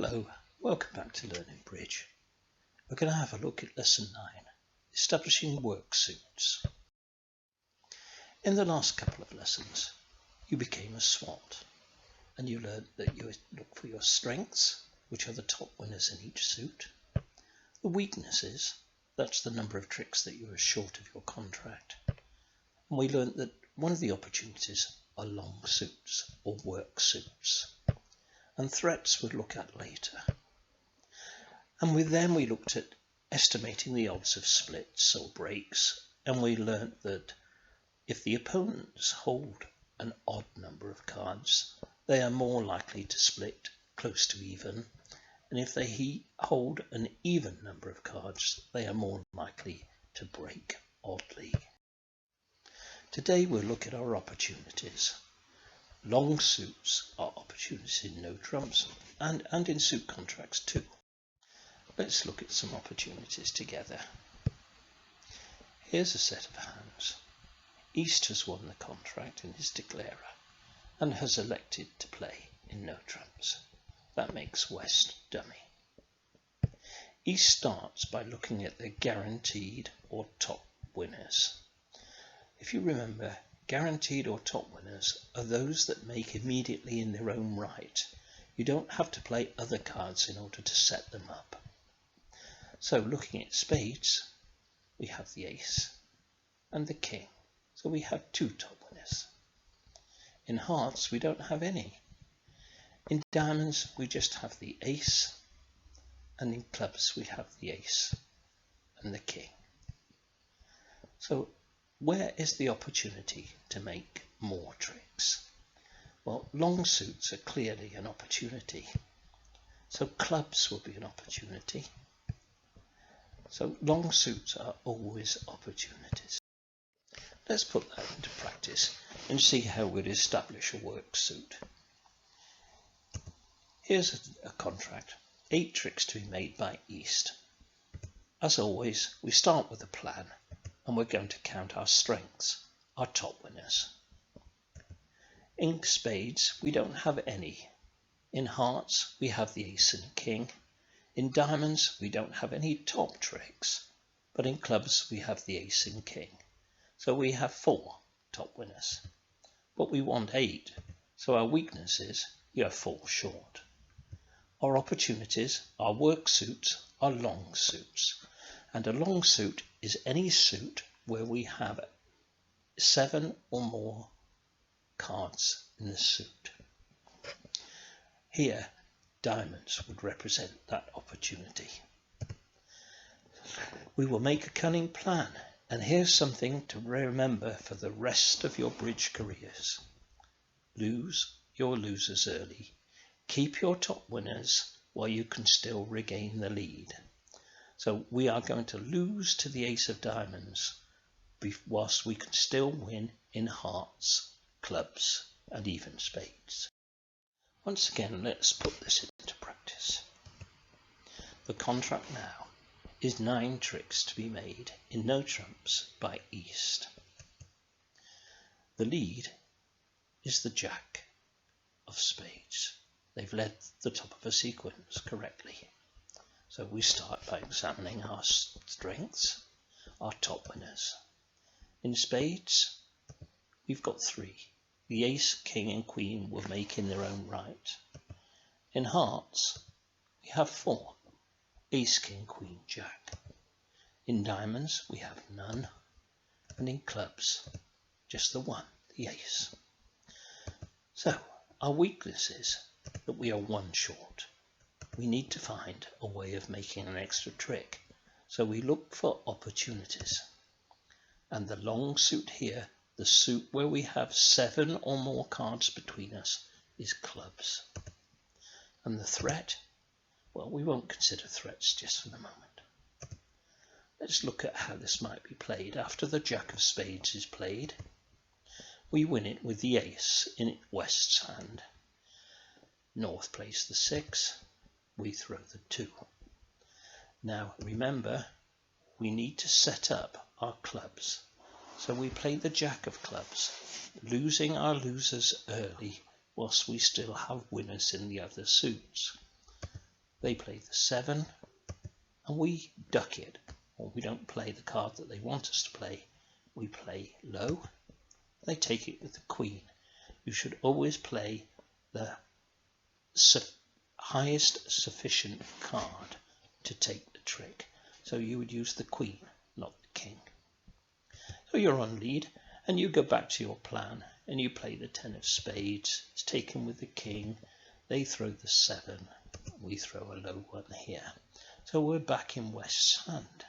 Hello, welcome back to Learning Bridge. We're going to have a look at Lesson 9, Establishing Work Suits. In the last couple of lessons, you became a SWOT, and you learned that you look for your strengths, which are the top winners in each suit, the weaknesses, that's the number of tricks that you are short of your contract, and we learned that one of the opportunities are long suits or work suits. And threats we'll look at later. And with them we looked at estimating the odds of splits or breaks, and we learnt that if the opponents hold an odd number of cards, they are more likely to split close to even, and if they hold an even number of cards, they are more likely to break oddly. Today we'll look at our opportunities. Long suits are opportunities in no trumps and in suit contracts too. Let's look at some opportunities together. Here's a set of hands. East has won the contract in his declarer and has elected to play in no trumps. That makes West dummy. East starts by looking at the guaranteed or top winners. If you remember, guaranteed or top winners are those that make immediately in their own right. You don't have to play other cards in order to set them up. So looking at spades, we have the ace and the king. So we have two top winners. In hearts, we don't have any. In diamonds, we just have the ace, and in clubs, we have the ace and the king. So where is the opportunity to make more tricks? Well, long suits are clearly an opportunity. So clubs will be an opportunity. So long suits are always opportunities. Let's put that into practice and see how we'd establish a work suit. Here's a contract, 8 tricks to be made by East. As always, we start with a plan. And we're going to count our strengths, our top winners. In spades, we don't have any. In hearts, we have the ace and king. In diamonds, we don't have any top tricks. But in clubs, we have the ace and king. So we have 4 top winners. But we want 8. So our weakness is you have 4 short. Our opportunities, our work suits, are long suits. And a long suit is any suit where we have 7 or more cards in the suit. Here, diamonds would represent that opportunity. We will make a cunning plan, and here's something to remember for the rest of your bridge careers. Lose your losers early. Keep your top winners while you can still regain the lead. So we are going to lose to the ace of diamonds whilst we can still win in hearts, clubs and even spades. Once again, let's put this into practice. The contract now is 9 tricks to be made in no trumps by East. The lead is the jack of spades. They've led the top of a sequence correctly. So we start by examining our strengths, our top winners. In spades, we've got 3. The ace, king and queen will make in their own right. In hearts, we have 4. Ace, king, queen, jack. In diamonds, we have none. And in clubs, just the 1, the ace. So our weakness is that we are 1 short. We need to find a way of making an extra trick, so we look for opportunities. And the long suit here, the suit where we have 7 or more cards between us, is clubs. And the threat, well, we won't consider threats just for the moment. Let's look at how this might be played. After the jack of spades is played, we win it with the ace in West's hand. North plays the 6. We throw the 2. Now remember, we need to set up our clubs. So we play the jack of clubs, losing our losers early whilst we still have winners in the other suits. They play the 7 and we duck it, or we don't play the card that they want us to play. We play low. They take it with the queen. You should always play the highest sufficient card to take the trick. So you would use the queen, not the king. So you're on lead and you go back to your plan and you play the 10 of spades. It's taken with the king. They throw the 7. We throw a low one here. So we're back in West's hand.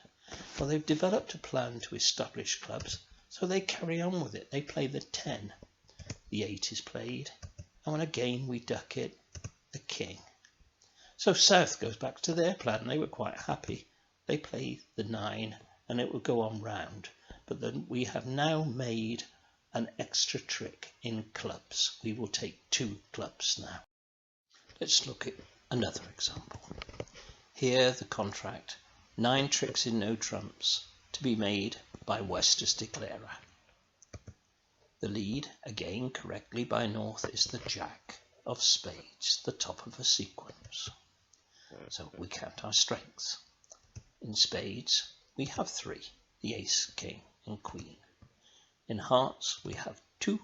Well, they've developed a plan to establish clubs, so they carry on with it. They play the 10. The 8 is played, and when again we duck it, the king. So South goes back to their plan. They were quite happy. They play the 9, and it will go on round. But then we have now made an extra trick in clubs. We will take 2 clubs now. Let's look at another example. Here the contract, 9 tricks in no trumps, to be made by West as declarer. The lead, again correctly by North, is the Jack of spades, the top of a sequence. So we count our strengths. In spades we have 3, the ace, king and queen. In hearts we have 2,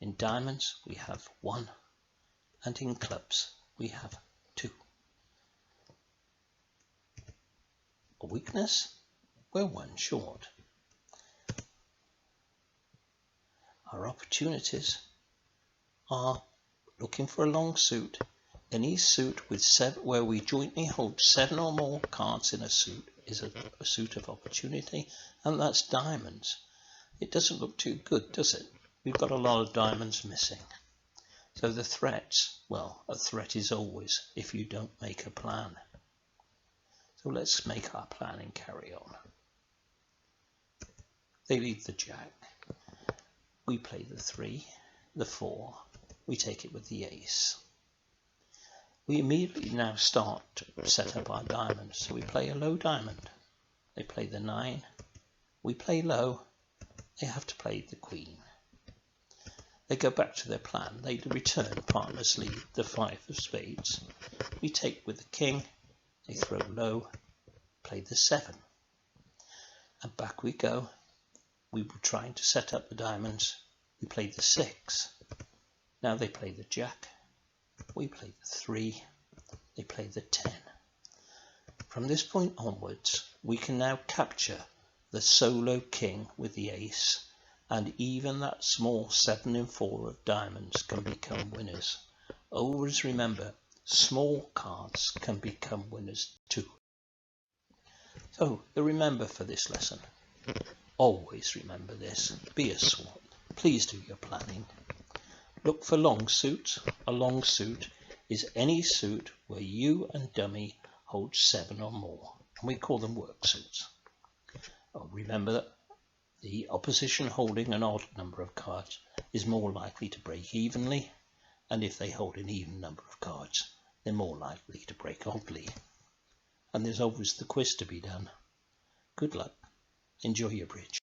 in diamonds we have 1, and in clubs we have 2. A weakness? We're 1 short. Our opportunities are looking for a long suit. Any suit with 7, where we jointly hold 7 or more cards in a suit, is a suit of opportunity, and that's diamonds. It doesn't look too good, does it? We've got a lot of diamonds missing. So the threats, well, a threat is always if you don't make a plan. So let's make our plan and carry on. They leave the Jack. We play the 3, the 4. We take it with the ace. We immediately now start to set up our diamonds. So we play a low diamond. They play the 9. We play low. They have to play the queen. They go back to their plan. They return partners lead, the 5 of spades. We take with the king. They throw low, play the 7. And back we go. We were trying to set up the diamonds. We played the 6. Now they play the Jack. We play the 3. They play the 10. From this point onwards, we can now capture the solo king with the ace, and even that small 7 and 4 of diamonds can become winners. Always remember, small cards can become winners too. So the remember for this lesson. Always remember this. Be a swot. Please do your planning. Look for long suits. A long suit is any suit where you and dummy hold 7 or more, and we call them work suits. Remember that the opposition holding an odd number of cards is more likely to break evenly, and if they hold an even number of cards, they're more likely to break oddly. And there's always the quiz to be done. Good luck. Enjoy your bridge.